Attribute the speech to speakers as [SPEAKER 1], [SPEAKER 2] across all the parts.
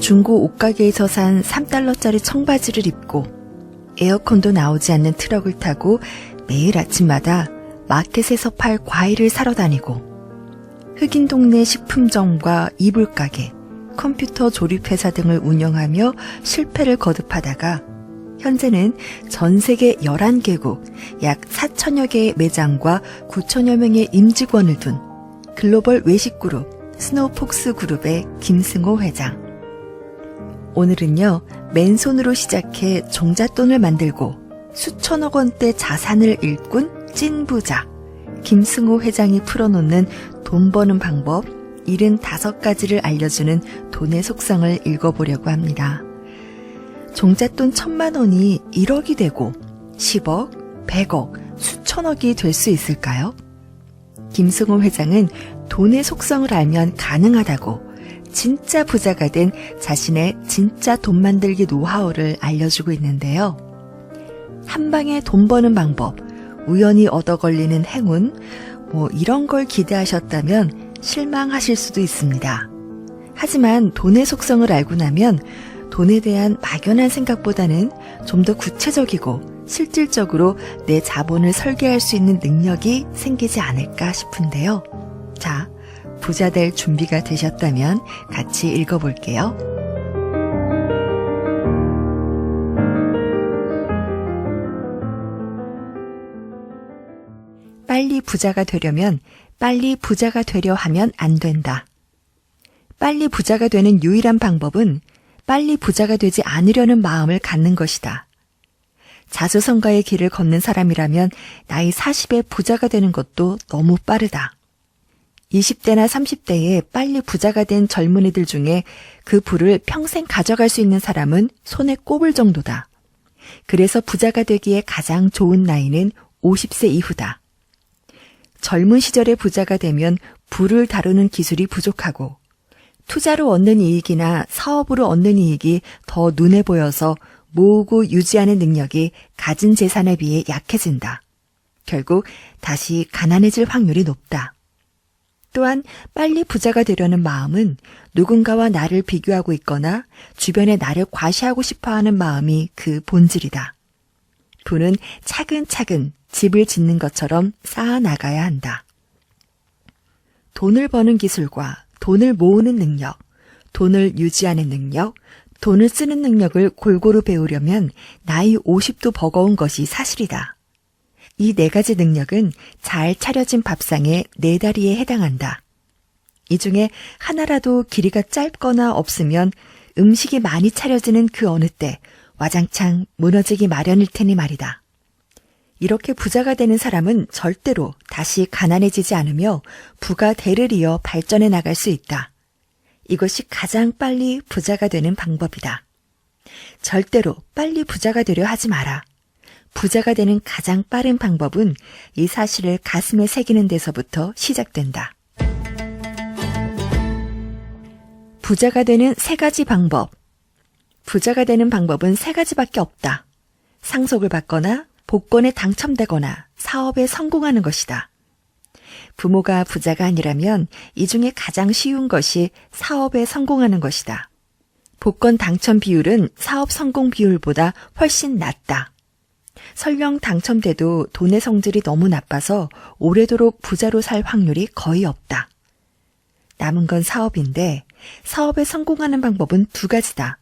[SPEAKER 1] 중고 옷가게에서 산 3달러짜리 청바지를 입고 에어컨도 나오지 않는 트럭을 타고 매일 아침마다 마켓에서 팔 과일을 사러 다니고 흑인 동네 식품점과 이불가게, 컴퓨터 조립회사 등을 운영하며 실패를 거듭하다가 현재는 전 세계 11개국 약 4천여 개의 매장과 9천여 명의 임직원을 둔 글로벌 외식그룹 스노우폭스 그룹의 김승호 회장. 오늘은요, 맨손으로 시작해 종잣돈을 만들고 수천억 원대 자산을 일꾼 찐부자 김승호 회장이 풀어놓는 돈 버는 방법 75가지를 알려주는 돈의 속성을 읽어보려고 합니다. 종잣돈 1,000만 원이 1억이 되고 10억, 100억, 수천억이 될 수 있을까요? 김승호 회장은 돈의 속성을 알면 가능하다고 진짜 부자가 된 자신의 진짜 돈 만들기 노하우를 알려주고 있는데요. 한 방에 돈 버는 방법, 우연히 얻어 걸리는 행운, 이런 걸 기대하셨다면 실망하실 수도 있습니다. 하지만 돈의 속성을 알고 나면 돈에 대한 막연한 생각보다는 좀 더 구체적이고 실질적으로 내 자본을 설계할 수 있는 능력이 생기지 않을까 싶은데요. 자, 부자 될 준비가 되셨다면 같이 읽어볼게요. 빨리 부자가 되려면 빨리 부자가 되려 하면 안 된다. 빨리 부자가 되는 유일한 방법은 빨리 부자가 되지 않으려는 마음을 갖는 것이다. 자수성가의 길을 걷는 사람이라면 나이 40에 부자가 되는 것도 너무 빠르다. 20대나 30대에 빨리 부자가 된 젊은이들 중에 그 부를 평생 가져갈 수 있는 사람은 손에 꼽을 정도다. 그래서 부자가 되기에 가장 좋은 나이는 50세 이후다. 젊은 시절에 부자가 되면 부를 다루는 기술이 부족하고 투자로 얻는 이익이나 사업으로 얻는 이익이 더 눈에 보여서 모으고 유지하는 능력이 가진 재산에 비해 약해진다. 결국 다시 가난해질 확률이 높다. 또한 빨리 부자가 되려는 마음은 누군가와 나를 비교하고 있거나 주변에 나를 과시하고 싶어하는 마음이 그 본질이다. 부는 차근차근 집을 짓는 것처럼 쌓아나가야 한다. 돈을 버는 기술과 돈을 모으는 능력, 돈을 유지하는 능력, 돈을 쓰는 능력을 골고루 배우려면 나이 50도 버거운 것이 사실이다. 이 4가지 능력은 잘 차려진 밥상의 4다리에 해당한다. 이 중에 하나라도 길이가 짧거나 없으면 음식이 많이 차려지는 그 어느 때 와장창 무너지기 마련일 테니 말이다. 이렇게 부자가 되는 사람은 절대로 다시 가난해지지 않으며 부가 대를 이어 발전해 나갈 수 있다. 이것이 가장 빨리 부자가 되는 방법이다. 절대로 빨리 부자가 되려 하지 마라. 부자가 되는 가장 빠른 방법은 이 사실을 가슴에 새기는 데서부터 시작된다. 부자가 되는 3가지 방법. 부자가 되는 방법은 3가지밖에 없다. 상속을 받거나 복권에 당첨되거나 사업에 성공하는 것이다. 부모가 부자가 아니라면 이 중에 가장 쉬운 것이 사업에 성공하는 것이다. 복권 당첨 비율은 사업 성공 비율보다 훨씬 낮다. 설령 당첨돼도 돈의 성질이 너무 나빠서 오래도록 부자로 살 확률이 거의 없다. 남은 건 사업인데 사업에 성공하는 방법은 2가지다.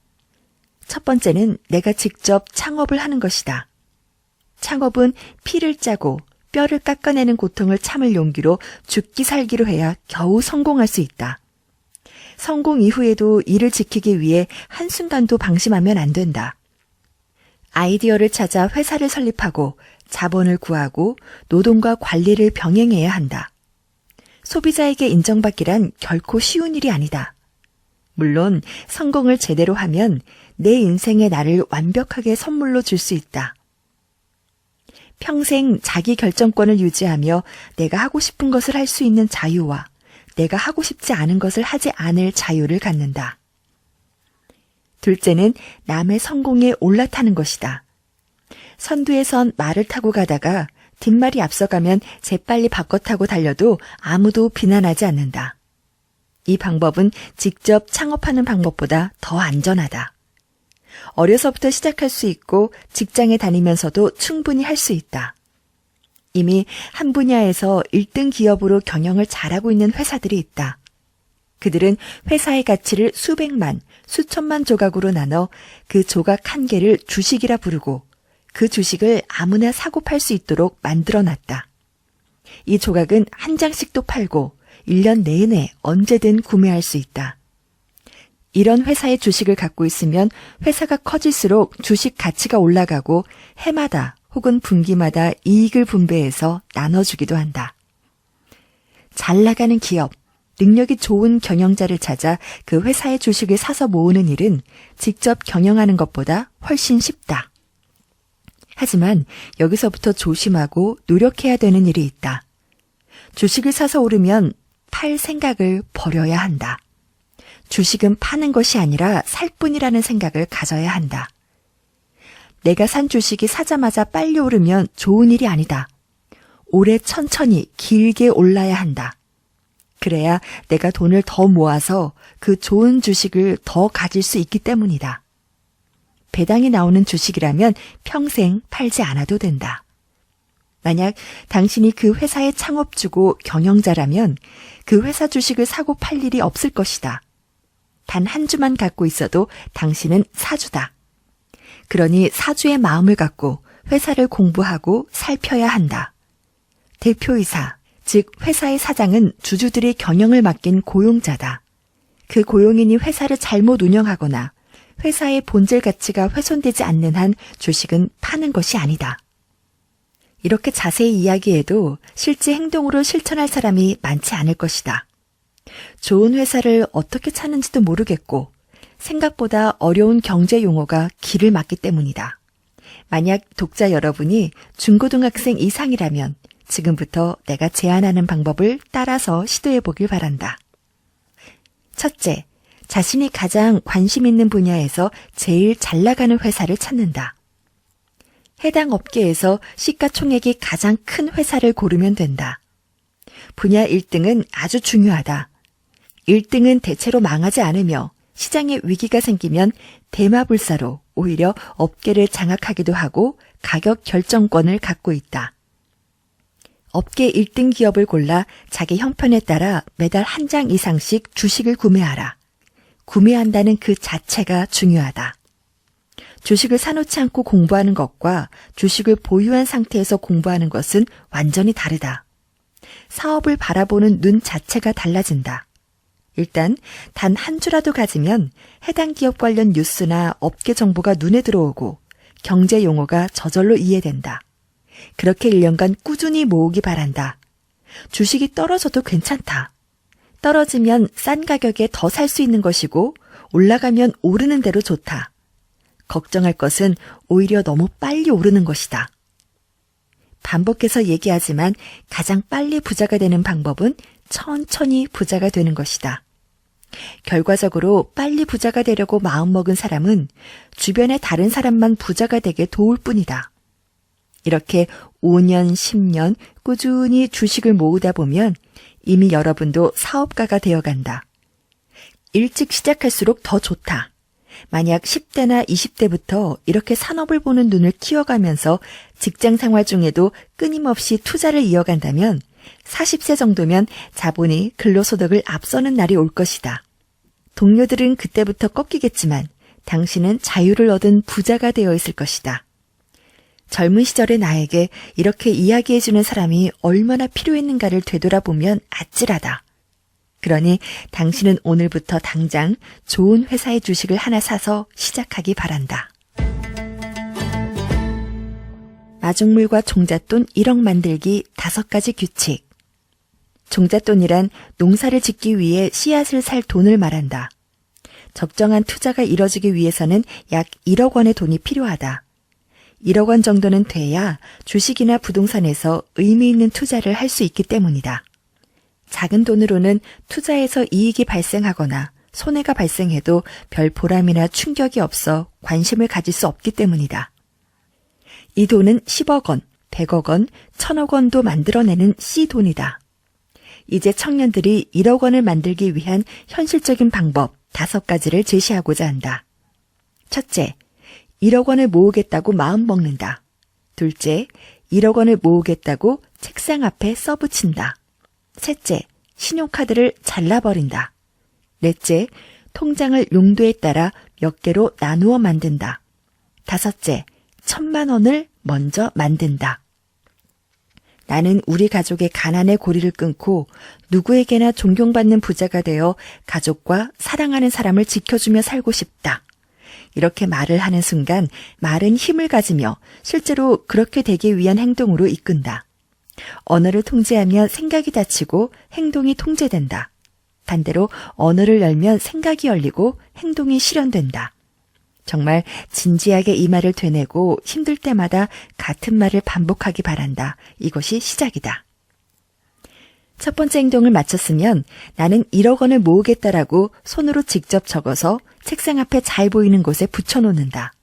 [SPEAKER 1] 첫 번째는 내가 직접 창업을 하는 것이다. 창업은 피를 짜고 뼈를 깎아내는 고통을 참을 용기로 죽기 살기로 해야 겨우 성공할 수 있다. 성공 이후에도 이를 지키기 위해 한순간도 방심하면 안 된다. 아이디어를 찾아 회사를 설립하고 자본을 구하고 노동과 관리를 병행해야 한다. 소비자에게 인정받기란 결코 쉬운 일이 아니다. 물론 성공을 제대로 하면 내 인생의 나를 완벽하게 선물로 줄 수 있다. 평생 자기 결정권을 유지하며 내가 하고 싶은 것을 할 수 있는 자유와 내가 하고 싶지 않은 것을 하지 않을 자유를 갖는다. 둘째는 남의 성공에 올라타는 것이다. 선두에 선 말을 타고 가다가 뒷말이 앞서가면 재빨리 바꿔 타고 달려도 아무도 비난하지 않는다. 이 방법은 직접 창업하는 방법보다 더 안전하다. 어려서부터 시작할 수 있고 직장에 다니면서도 충분히 할 수 있다. 이미 한 분야에서 1등 기업으로 경영을 잘하고 있는 회사들이 있다. 그들은 회사의 가치를 수백만, 수천만 조각으로 나눠 그 조각 한 개를 주식이라 부르고 그 주식을 아무나 사고 팔 수 있도록 만들어놨다. 이 조각은 한 장씩도 팔고 1년 내내 언제든 구매할 수 있다. 이런 회사의 주식을 갖고 있으면 회사가 커질수록 주식 가치가 올라가고 해마다 혹은 분기마다 이익을 분배해서 나눠주기도 한다. 잘 나가는 기업, 능력이 좋은 경영자를 찾아 그 회사의 주식을 사서 모으는 일은 직접 경영하는 것보다 훨씬 쉽다. 하지만 여기서부터 조심하고 노력해야 되는 일이 있다. 주식을 사서 오르면 팔 생각을 버려야 한다. 주식은 파는 것이 아니라 살 뿐이라는 생각을 가져야 한다. 내가 산 주식이 사자마자 빨리 오르면 좋은 일이 아니다. 오래 천천히 길게 올라야 한다. 그래야 내가 돈을 더 모아서 그 좋은 주식을 더 가질 수 있기 때문이다. 배당이 나오는 주식이라면 평생 팔지 않아도 된다. 만약 당신이 그 회사의 창업주고 경영자라면 그 회사 주식을 사고 팔 일이 없을 것이다. 단 한 주만 갖고 있어도 당신은 사주다. 그러니 사주의 마음을 갖고 회사를 공부하고 살펴야 한다. 대표이사, 즉 회사의 사장은 주주들의 경영을 맡긴 고용자다. 그 고용인이 회사를 잘못 운영하거나 회사의 본질 가치가 훼손되지 않는 한 주식은 파는 것이 아니다. 이렇게 자세히 이야기해도 실제 행동으로 실천할 사람이 많지 않을 것이다. 좋은 회사를 어떻게 찾는지도 모르겠고 생각보다 어려운 경제 용어가 길을 막기 때문이다. 만약 독자 여러분이 중고등학생 이상이라면 지금부터 내가 제안하는 방법을 따라서 시도해 보길 바란다. 첫째, 자신이 가장 관심 있는 분야에서 제일 잘 나가는 회사를 찾는다. 해당 업계에서 시가총액이 가장 큰 회사를 고르면 된다. 분야 1등은 아주 중요하다. 1등은 대체로 망하지 않으며 시장에 위기가 생기면 대마불사로 오히려 업계를 장악하기도 하고 가격 결정권을 갖고 있다. 업계 1등 기업을 골라 자기 형편에 따라 매달 한 장 이상씩 주식을 구매하라. 구매한다는 그 자체가 중요하다. 주식을 사놓지 않고 공부하는 것과 주식을 보유한 상태에서 공부하는 것은 완전히 다르다. 사업을 바라보는 눈 자체가 달라진다. 일단 단 한 주라도 가지면 해당 기업 관련 뉴스나 업계 정보가 눈에 들어오고 경제 용어가 저절로 이해된다. 그렇게 1년간 꾸준히 모으기 바란다. 주식이 떨어져도 괜찮다. 떨어지면 싼 가격에 더 살 수 있는 것이고 올라가면 오르는 대로 좋다. 걱정할 것은 오히려 너무 빨리 오르는 것이다. 반복해서 얘기하지만 가장 빨리 부자가 되는 방법은 천천히 부자가 되는 것이다. 결과적으로 빨리 부자가 되려고 마음먹은 사람은 주변의 다른 사람만 부자가 되게 도울 뿐이다. 이렇게 5년, 10년 꾸준히 주식을 모으다 보면 이미 여러분도 사업가가 되어간다. 일찍 시작할수록 더 좋다. 만약 10대나 20대부터 이렇게 산업을 보는 눈을 키워가면서 직장 생활 중에도 끊임없이 투자를 이어간다면 40세 정도면 자본이 근로소득을 앞서는 날이 올 것이다. 동료들은 그때부터 꺾이겠지만 당신은 자유를 얻은 부자가 되어 있을 것이다. 젊은 시절의 나에게 이렇게 이야기해주는 사람이 얼마나 필요했는가를 되돌아보면 아찔하다. 그러니 당신은 오늘부터 당장 좋은 회사의 주식을 하나 사서 시작하기 바란다. 마중물과 종잣돈 1억 만들기 5가지 규칙. 종잣돈이란 농사를 짓기 위해 씨앗을 살 돈을 말한다. 적정한 투자가 이뤄지기 위해서는 약 1억 원의 돈이 필요하다. 1억 원 정도는 돼야 주식이나 부동산에서 의미 있는 투자를 할 수 있기 때문이다. 작은 돈으로는 투자에서 이익이 발생하거나 손해가 발생해도 별 보람이나 충격이 없어 관심을 가질 수 없기 때문이다. 이 돈은 10억 원, 100억 원, 1000억 원도 만들어내는 씨돈이다. 이제 청년들이 1억 원을 만들기 위한 현실적인 방법 5가지를 제시하고자 한다. 첫째, 1억 원을 모으겠다고 마음먹는다. 둘째, 1억 원을 모으겠다고 책상 앞에 써붙인다. 셋째, 신용카드를 잘라버린다. 넷째, 통장을 용도에 따라 몇 개로 나누어 만든다. 다섯째, 1,000만 원을 먼저 만든다. 나는 우리 가족의 가난의 고리를 끊고 누구에게나 존경받는 부자가 되어 가족과 사랑하는 사람을 지켜주며 살고 싶다. 이렇게 말을 하는 순간 말은 힘을 가지며 실제로 그렇게 되기 위한 행동으로 이끈다. 언어를 통제하면 생각이 닫히고 행동이 통제된다. 반대로 언어를 열면 생각이 열리고 행동이 실현된다. 정말 진지하게 이 말을 되뇌고 힘들 때마다 같은 말을 반복하기 바란다. 이것이 시작이다. 첫 번째 행동을 마쳤으면 나는 1억 원을 모으겠다라고 손으로 직접 적어서 책상 앞에 잘 보이는 곳에 붙여놓는다.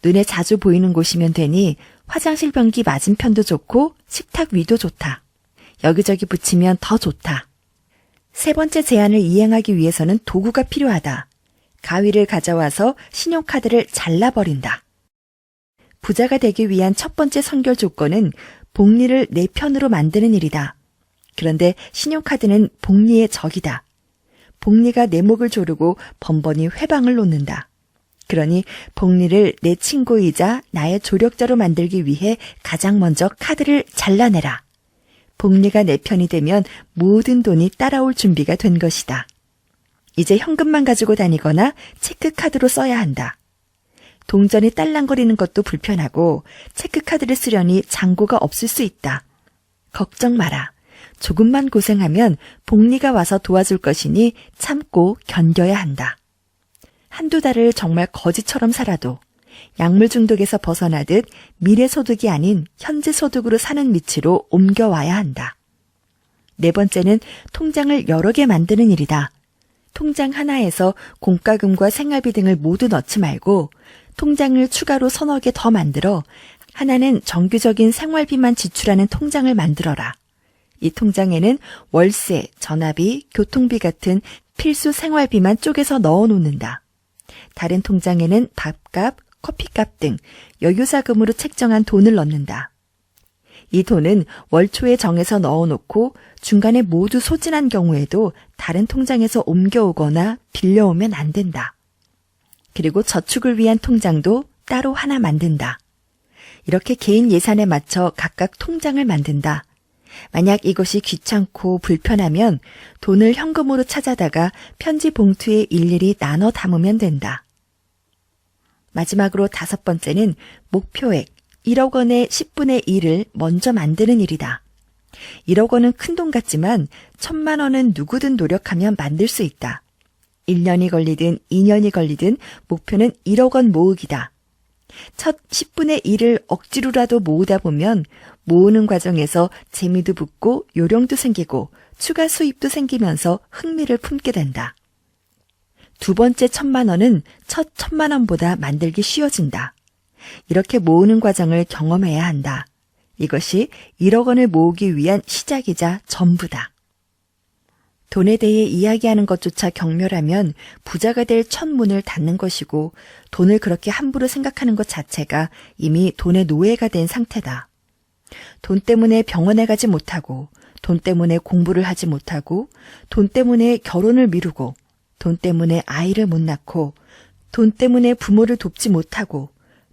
[SPEAKER 1] 눈에 자주 보이는 곳이면 되니 화장실 변기 맞은편도 좋고 식탁 위도 좋다. 여기저기 붙이면 더 좋다. 세 번째 제안을 이행하기 위해서는 도구가 필요하다. 가위를 가져와서 신용카드를 잘라버린다. 부자가 되기 위한 첫 번째 선결 조건은 복리를 내 편으로 만드는 일이다. 그런데 신용카드는 복리의 적이다. 복리가 내 목을 조르고 번번이 회방을 놓는다. 그러니 복리를 내 친구이자 나의 조력자로 만들기 위해 가장 먼저 카드를 잘라내라. 복리가 내 편이 되면 모든 돈이 따라올 준비가 된 것이다. 이제 현금만 가지고 다니거나 체크카드로 써야 한다. 동전이 딸랑거리는 것도 불편하고 체크카드를 쓰려니 잔고가 없을 수 있다. 걱정 마라. 조금만 고생하면 복리가 와서 도와줄 것이니 참고 견뎌야 한다. 한두 달을 정말 거지처럼 살아도 약물 중독에서 벗어나듯 미래 소득이 아닌 현재 소득으로 사는 위치로 옮겨와야 한다. 네 번째는 통장을 여러 개 만드는 일이다. 통장 하나에서 공과금과 생활비 등을 모두 넣지 말고 통장을 추가로 서너 개 더 만들어 하나는 정규적인 생활비만 지출하는 통장을 만들어라. 이 통장에는 월세, 전화비, 교통비 같은 필수 생활비만 쪼개서 넣어 놓는다. 다른 통장에는 밥값, 커피값 등 여유자금으로 책정한 돈을 넣는다. 이 돈은 월 초에 정해서 넣어놓고 중간에 모두 소진한 경우에도 다른 통장에서 옮겨오거나 빌려오면 안 된다. 그리고 저축을 위한 통장도 따로 하나 만든다. 이렇게 개인 예산에 맞춰 각각 통장을 만든다. 만약 이것이 귀찮고 불편하면 돈을 현금으로 찾아다가 편지 봉투에 일일이 나눠 담으면 된다. 마지막으로 5번째는 목표액 1억 원의 10분의 1을 먼저 만드는 일이다. 1억 원은 큰돈 같지만 1,000만 원은 누구든 노력하면 만들 수 있다. 1년이 걸리든 2년이 걸리든 목표는 1억 원 모으기다. 첫 10분의 1을 억지로라도 모으다 보면 모으는 과정에서 재미도 붙고 요령도 생기고 추가 수입도 생기면서 흥미를 품게 된다. 두 번째 1,000만 원은 첫 1,000만 원보다 만들기 쉬워진다. 이렇게 모으는 과정을 경험해야 한다. 이것이 1억 원을 모으기 위한 시작이자 전부다. 돈에 대해 이야기하는 것조차 경멸하면 부자가 될 첫 문을 닫는 것이고 돈을 그렇게 함부로 생각하는 것 자체가 이미 돈의 노예가 된 상태다. 돈 때문에 병원에 가지 못하고 돈 때문에 공부를 하지 못하고 돈 때문에 결혼을 미루고 돈 때문에 아이를 못 낳고 돈 때문에 부모를 돕지 못하고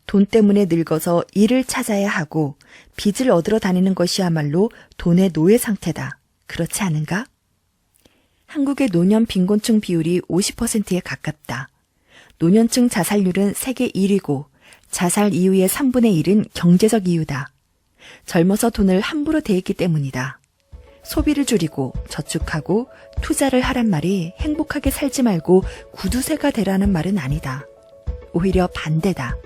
[SPEAKER 1] 돈 때문에 늙어서 일을 찾아야 하고 빚을 얻으러 다니는 것이야말로 돈의 노예 상태다. 그렇지 않은가? 한국의 노년 빈곤층 비율이 50%에 가깝다. 노년층 자살률은 세계 1위고 자살 이유의 3분의 1은 경제적 이유다. 젊어서 돈을 함부로 대했기 때문이다. 소비를 줄이고 저축하고 투자를 하란 말이 행복하게 살지 말고 구두쇠가 되라는 말은 아니다. 오히려 반대다.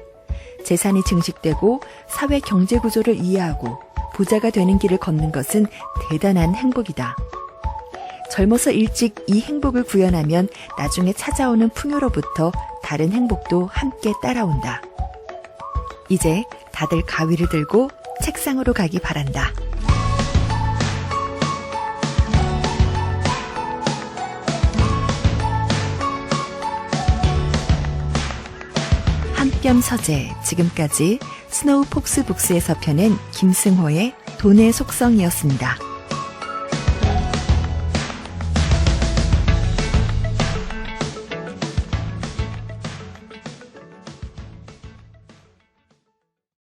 [SPEAKER 1] 재산이 증식되고 사회 경제 구조를 이해하고 부자가 되는 길을 걷는 것은 대단한 행복이다. 젊어서 일찍 이 행복을 구현하면 나중에 찾아오는 풍요로부터 다른 행복도 함께 따라온다. 이제 다들 가위를 들고 책상으로 가기 바란다. 한뼘 서재, 지금까지 스노우 폭스 북스에서 펴낸 김승호의 돈의 속성이었습니다.